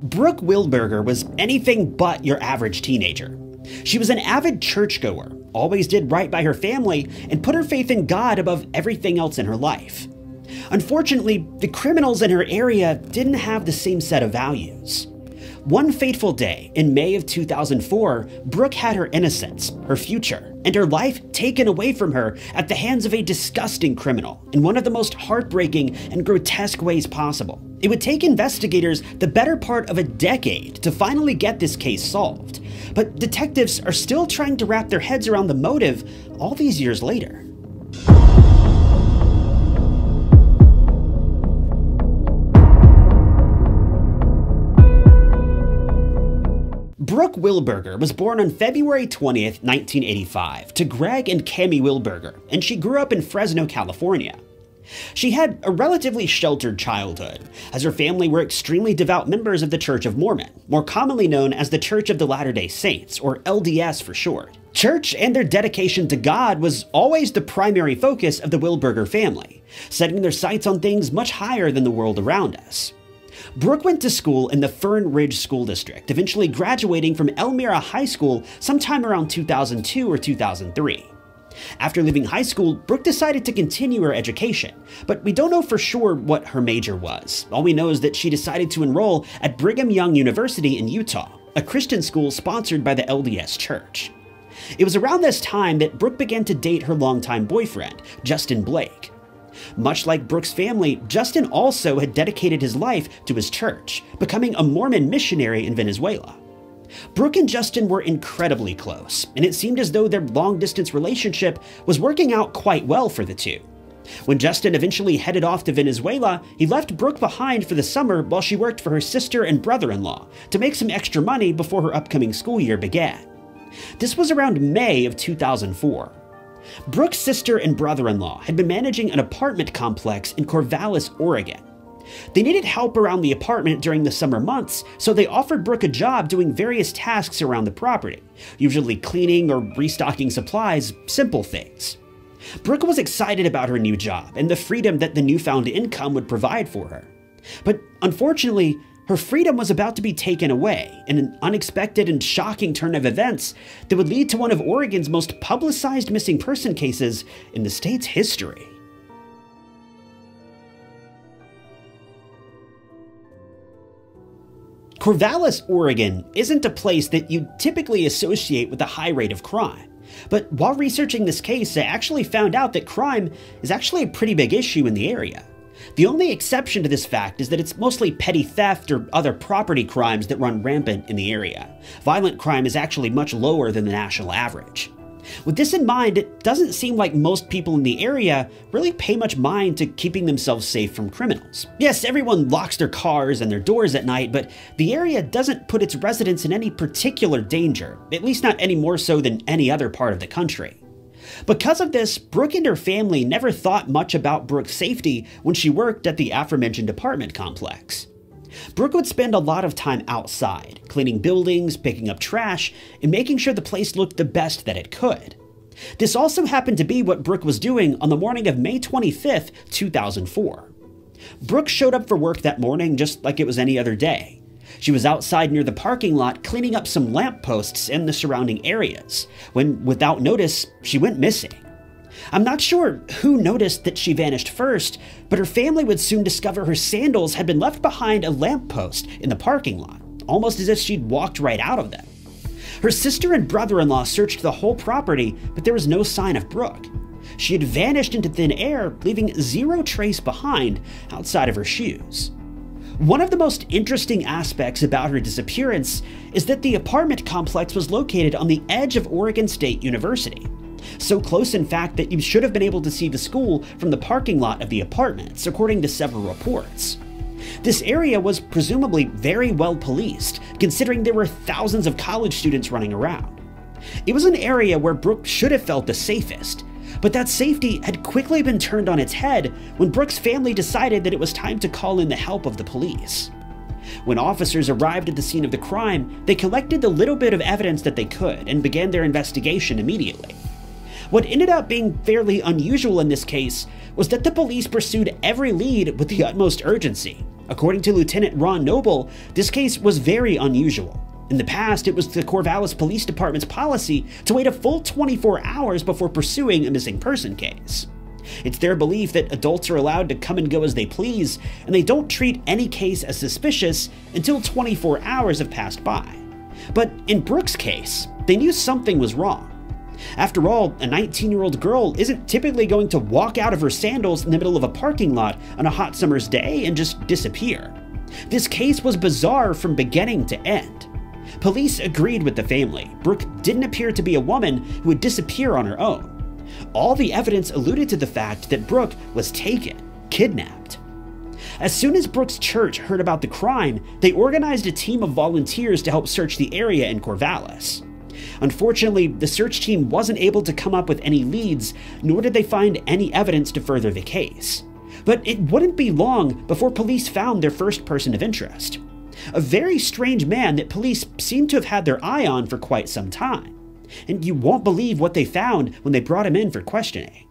Brooke Wilberger was anything but your average teenager. She was an avid churchgoer, always did right by her family, and put her faith in God above everything else in her life. Unfortunately, the criminals in her area didn't have the same set of values. One fateful day in May of 2004, Brooke had her innocence, her future, and her life taken away from her at the hands of a disgusting criminal in one of the most heartbreaking and grotesque ways possible. It would take investigators the better part of a decade to finally get this case solved, but detectives are still trying to wrap their heads around the motive all these years later. Brooke Wilberger was born on February 20th, 1985, to Greg and Cammie Wilberger, and she grew up in Fresno, California. She had a relatively sheltered childhood, as her family were extremely devout members of the Church of Mormon, more commonly known as the Church of the Latter-day Saints, or LDS for short. Church and their dedication to God was always the primary focus of the Wilberger family, setting their sights on things much higher than the world around us. Brooke went to school in the Fern Ridge School District, eventually graduating from Elmira High School sometime around 2002 or 2003. After leaving high school, Brooke decided to continue her education, but we don't know for sure what her major was. All we know is that she decided to enroll at Brigham Young University in Utah, a Christian school sponsored by the LDS Church. It was around this time that Brooke began to date her longtime boyfriend, Justin Blake. Much like Brooke's family, Justin also had dedicated his life to his church, becoming a Mormon missionary in Venezuela. Brooke and Justin were incredibly close, and it seemed as though their long-distance relationship was working out quite well for the two. When Justin eventually headed off to Venezuela, he left Brooke behind for the summer while she worked for her sister and brother-in-law to make some extra money before her upcoming school year began. This was around May of 2004. Brooke's sister and brother-in-law had been managing an apartment complex in Corvallis, Oregon. They needed help around the apartment during the summer months, so they offered Brooke a job doing various tasks around the property, usually cleaning or restocking supplies, simple things. Brooke was excited about her new job and the freedom that the newfound income would provide for her. But unfortunately, her freedom was about to be taken away in an unexpected and shocking turn of events that would lead to one of Oregon's most publicized missing person cases in the state's history. Corvallis, Oregon isn't a place that you'd typically associate with a high rate of crime. But while researching this case, I actually found out that crime is actually a pretty big issue in the area. The only exception to this fact is that it's mostly petty theft or other property crimes that run rampant in the area. Violent crime is actually much lower than the national average. With this in mind, it doesn't seem like most people in the area really pay much mind to keeping themselves safe from criminals. Yes, everyone locks their cars and their doors at night, but the area doesn't put its residents in any particular danger, at least not any more so than any other part of the country. Because of this, Brooke and her family never thought much about Brooke's safety when she worked at the aforementioned apartment complex. Brooke would spend a lot of time outside, cleaning buildings, picking up trash, and making sure the place looked the best that it could. This also happened to be what Brooke was doing on the morning of May 25th, 2004. Brooke showed up for work that morning just like it was any other day. She was outside near the parking lot cleaning up some lampposts in the surrounding areas, when, without notice, she went missing. I'm not sure who noticed that she vanished first, but her family would soon discover her sandals had been left behind a lamppost in the parking lot, almost as if she'd walked right out of them. Her sister and brother-in-law searched the whole property, but there was no sign of Brooke. She had vanished into thin air, leaving zero trace behind outside of her shoes. One of the most interesting aspects about her disappearance is that the apartment complex was located on the edge of Oregon State University. So close, in fact, that you should have been able to see the school from the parking lot of the apartments, according to several reports. This area was presumably very well policed, considering there were thousands of college students running around. It was an area where Brooke should have felt the safest, but that safety had quickly been turned on its head when Brooke's family decided that it was time to call in the help of the police. When officers arrived at the scene of the crime, they collected the little bit of evidence that they could and began their investigation immediately. What ended up being fairly unusual in this case was that the police pursued every lead with the utmost urgency. According to Lieutenant Ron Noble, this case was very unusual. In the past, it was the Corvallis Police Department's policy to wait a full 24 hours before pursuing a missing person case. It's their belief that adults are allowed to come and go as they please, and they don't treat any case as suspicious until 24 hours have passed by. But in Brooke's case, they knew something was wrong. After all, a 19-year-old girl isn't typically going to walk out of her sandals in the middle of a parking lot on a hot summer's day and just disappear. This case was bizarre from beginning to end. Police agreed with the family. Brooke didn't appear to be a woman who would disappear on her own. All the evidence alluded to the fact that Brooke was taken, kidnapped. As soon as Brooke's church heard about the crime, they organized a team of volunteers to help search the area in Corvallis. Unfortunately, the search team wasn't able to come up with any leads, nor did they find any evidence to further the case. But it wouldn't be long before police found their first person of interest. A very strange man that police seemed to have had their eye on for quite some time. And you won't believe what they found when they brought him in for questioning.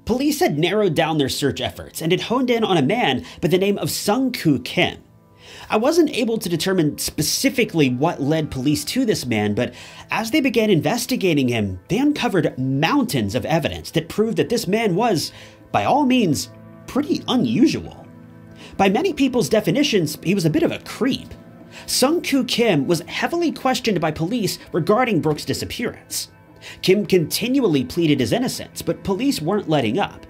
Police had narrowed down their search efforts and had honed in on a man by the name of Sung-Koo Kim. I wasn't able to determine specifically what led police to this man, but as they began investigating him, they uncovered mountains of evidence that proved that this man was, by all means, pretty unusual. By many people's definitions, he was a bit of a creep. Sung-Koo Kim was heavily questioned by police regarding Brooke's disappearance. Kim continually pleaded his innocence, but police weren't letting up.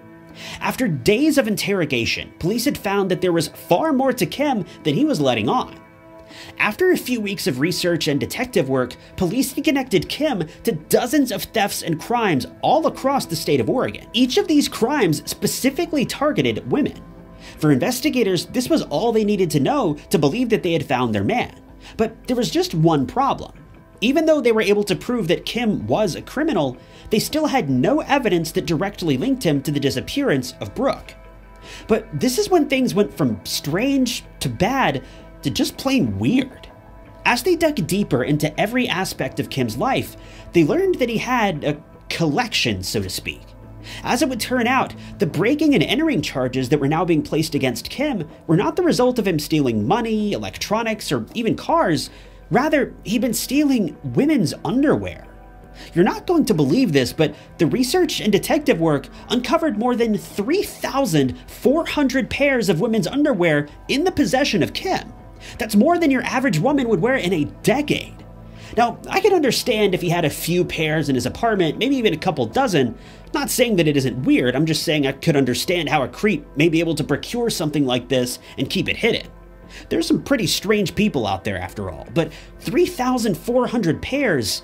After days of interrogation, police had found that there was far more to Kim than he was letting on. After a few weeks of research and detective work, police had connected Kim to dozens of thefts and crimes all across the state of Oregon. Each of these crimes specifically targeted women. For investigators, this was all they needed to know to believe that they had found their man. But there was just one problem. Even though they were able to prove that Kim was a criminal, they still had no evidence that directly linked him to the disappearance of Brooke. But this is when things went from strange to bad to just plain weird. As they dug deeper into every aspect of Kim's life, they learned that he had a collection, so to speak. As it would turn out, the breaking and entering charges that were now being placed against Kim were not the result of him stealing money, electronics, or even cars. Rather, he'd been stealing women's underwear. You're not going to believe this, but the research and detective work uncovered more than 3,400 pairs of women's underwear in the possession of Kim. That's more than your average woman would wear in a decade. Now, I can understand if he had a few pairs in his apartment, maybe even a couple dozen. Not saying that it isn't weird, I'm just saying I could understand how a creep may be able to procure something like this and keep it hidden. There's some pretty strange people out there after all, but 3,400 pairs?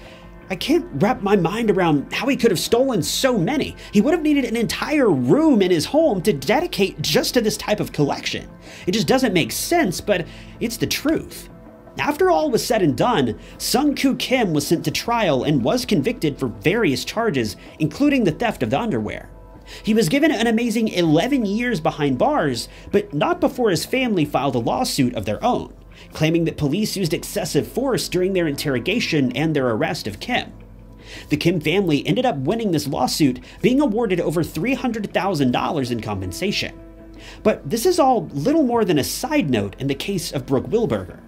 I can't wrap my mind around how he could have stolen so many. He would have needed an entire room in his home to dedicate just to this type of collection. It just doesn't make sense, but it's the truth. After all was said and done, Sung-Koo Kim was sent to trial and was convicted for various charges, including the theft of the underwear. He was given an amazing 11 years behind bars, but not before his family filed a lawsuit of their own, claiming that police used excessive force during their interrogation and their arrest of Kim. The Kim family ended up winning this lawsuit, being awarded over $300,000 in compensation. But this is all little more than a side note in the case of Brooke Wilberger.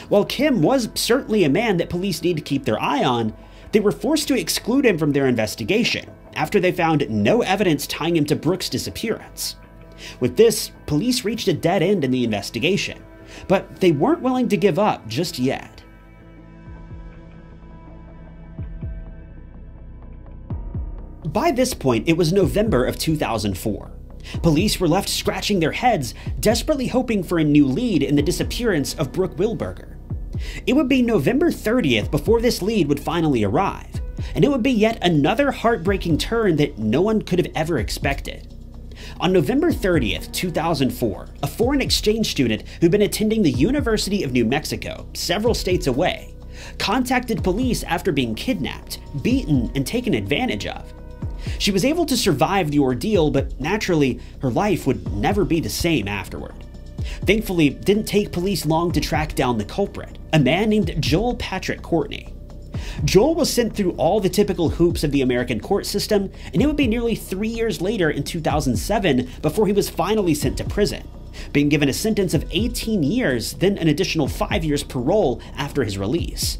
While Kim was certainly a man that police need to keep their eye on, they were forced to exclude him from their investigation after they found no evidence tying him to Brooke's disappearance. With this, police reached a dead end in the investigation, but they weren't willing to give up just yet. By this point, it was November of 2004. Police were left scratching their heads, desperately hoping for a new lead in the disappearance of Brooke Wilberger. It would be November 30th before this lead would finally arrive, and it would be yet another heartbreaking turn that no one could have ever expected. On November 30th, 2004, a foreign exchange student who'd been attending the University of New Mexico, several states away, contacted police after being kidnapped, beaten, and taken advantage of. She was able to survive the ordeal, but naturally, her life would never be the same afterward. Thankfully, it didn't take police long to track down the culprit, a man named Joel Patrick Courtney. Joel was sent through all the typical hoops of the American court system, and it would be nearly 3 years later in 2007 before he was finally sent to prison, being given a sentence of 18 years, then an additional 5 years parole after his release.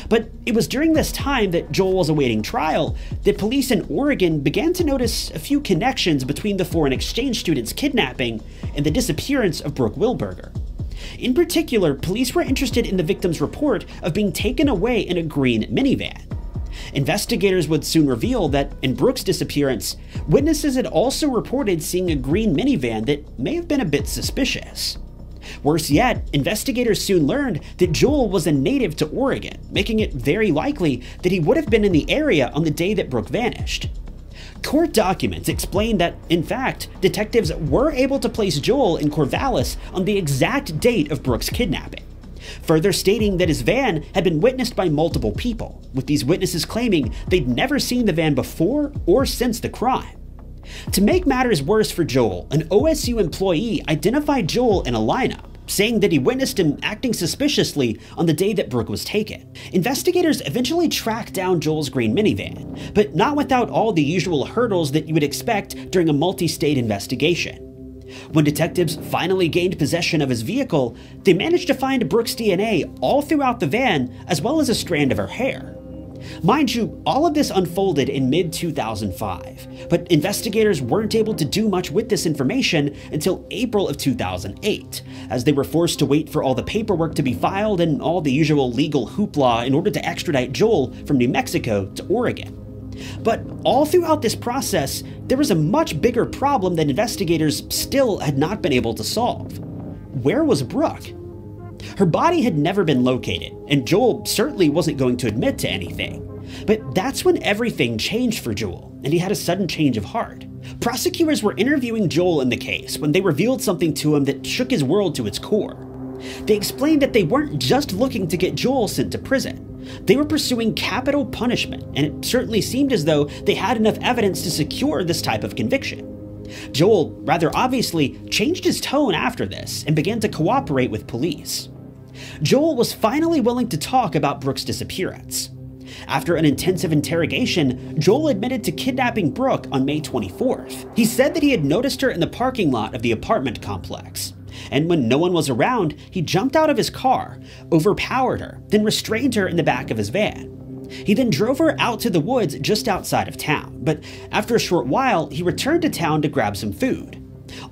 But it was during this time that Joel was awaiting trial that police in Oregon began to notice a few connections between the foreign exchange student's kidnapping and the disappearance of Brooke Wilberger. In particular, police were interested in the victim's report of being taken away in a green minivan. Investigators would soon reveal that in Brooke's disappearance, witnesses had also reported seeing a green minivan that may have been a bit suspicious. Worse yet, investigators soon learned that Joel was a native to Oregon, making it very likely that he would have been in the area on the day that Brooke vanished. Court documents explain that, in fact, detectives were able to place Joel in Corvallis on the exact date of Brooke's kidnapping, further stating that his van had been witnessed by multiple people, with these witnesses claiming they'd never seen the van before or since the crime. To make matters worse for Joel, an OSU employee identified Joel in a lineup, saying that he witnessed him acting suspiciously on the day that Brooke was taken. Investigators eventually tracked down Joel's green minivan, but not without all the usual hurdles that you would expect during a multi-state investigation. When detectives finally gained possession of his vehicle, they managed to find Brooke's DNA all throughout the van, as well as a strand of her hair. Mind you, all of this unfolded in mid-2005, but investigators weren't able to do much with this information until April of 2008, as they were forced to wait for all the paperwork to be filed and all the usual legal hoopla in order to extradite Joel from New Mexico to Oregon. But all throughout this process, there was a much bigger problem that investigators still had not been able to solve. Where was Brooke? Her body had never been located, and Joel certainly wasn't going to admit to anything. But that's when everything changed for Joel, and he had a sudden change of heart. Prosecutors were interviewing Joel in the case when they revealed something to him that shook his world to its core. They explained that they weren't just looking to get Joel sent to prison. They were pursuing capital punishment, and it certainly seemed as though they had enough evidence to secure this type of conviction. Joel, rather obviously, changed his tone after this and began to cooperate with police. Joel was finally willing to talk about Brooke's disappearance. After an intensive interrogation, Joel admitted to kidnapping Brooke on May 24th. He said that he had noticed her in the parking lot of the apartment complex, and when no one was around, he jumped out of his car, overpowered her, then restrained her in the back of his van. He then drove her out to the woods just outside of town, but after a short while, he returned to town to grab some food.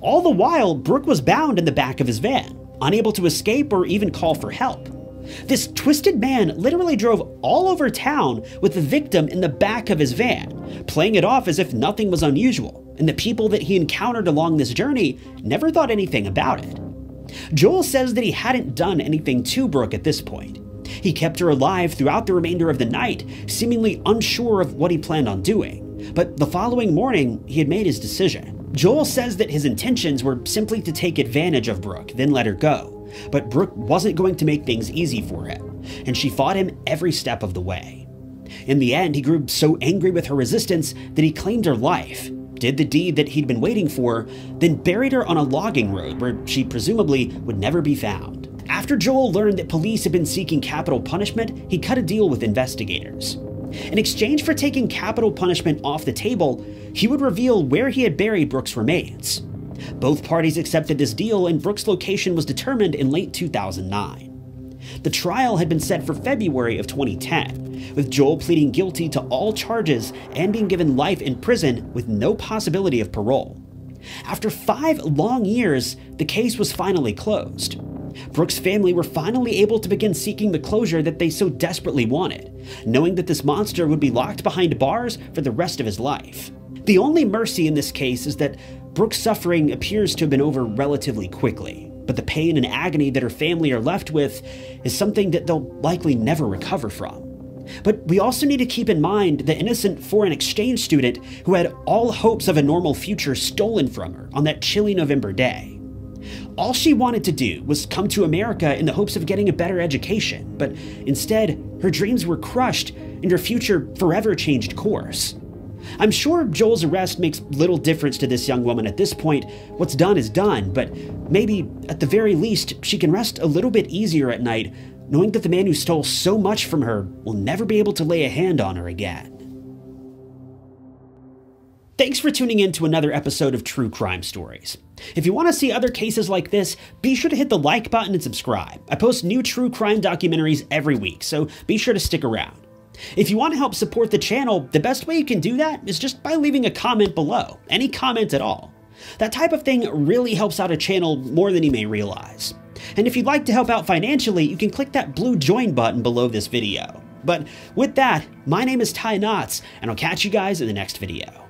All the while, Brooke was bound in the back of his van, unable to escape or even call for help. This twisted man literally drove all over town with the victim in the back of his van, playing it off as if nothing was unusual, and the people that he encountered along this journey never thought anything about it. Joel says that he hadn't done anything to Brooke at this point. He kept her alive throughout the remainder of the night, seemingly unsure of what he planned on doing, but the following morning he had made his decision. Joel says that his intentions were simply to take advantage of Brooke, then let her go. But Brooke wasn't going to make things easy for him, and she fought him every step of the way. In the end, he grew so angry with her resistance that he claimed her life, did the deed that he'd been waiting for, then buried her on a logging road where she presumably would never be found. After Joel learned that police had been seeking capital punishment, he cut a deal with investigators. In exchange for taking capital punishment off the table, he would reveal where he had buried Brooke's remains. Both parties accepted this deal, and Brooke's location was determined in late 2009. The trial had been set for February of 2010, with Joel pleading guilty to all charges and being given life in prison with no possibility of parole. After 5 long years, the case was finally closed. Brooke's family were finally able to begin seeking the closure that they so desperately wanted, knowing that this monster would be locked behind bars for the rest of his life. The only mercy in this case is that Brooke's suffering appears to have been over relatively quickly, but the pain and agony that her family are left with is something that they'll likely never recover from. But we also need to keep in mind the innocent foreign exchange student who had all hopes of a normal future stolen from her on that chilly November day. All she wanted to do was come to America in the hopes of getting a better education, but instead, her dreams were crushed and her future forever changed course. I'm sure Joel's arrest makes little difference to this young woman at this point. What's done is done, but maybe, at the very least, she can rest a little bit easier at night, knowing that the man who stole so much from her will never be able to lay a hand on her again. Thanks for tuning in to another episode of True Crime Stories. If you want to see other cases like this, be sure to hit the like button and subscribe. I post new true crime documentaries every week, so be sure to stick around. If you want to help support the channel, the best way you can do that is just by leaving a comment below, any comment at all. That type of thing really helps out a channel more than you may realize. And if you'd like to help out financially, you can click that blue join button below this video. But with that, my name is Ty Knotts, and I'll catch you guys in the next video.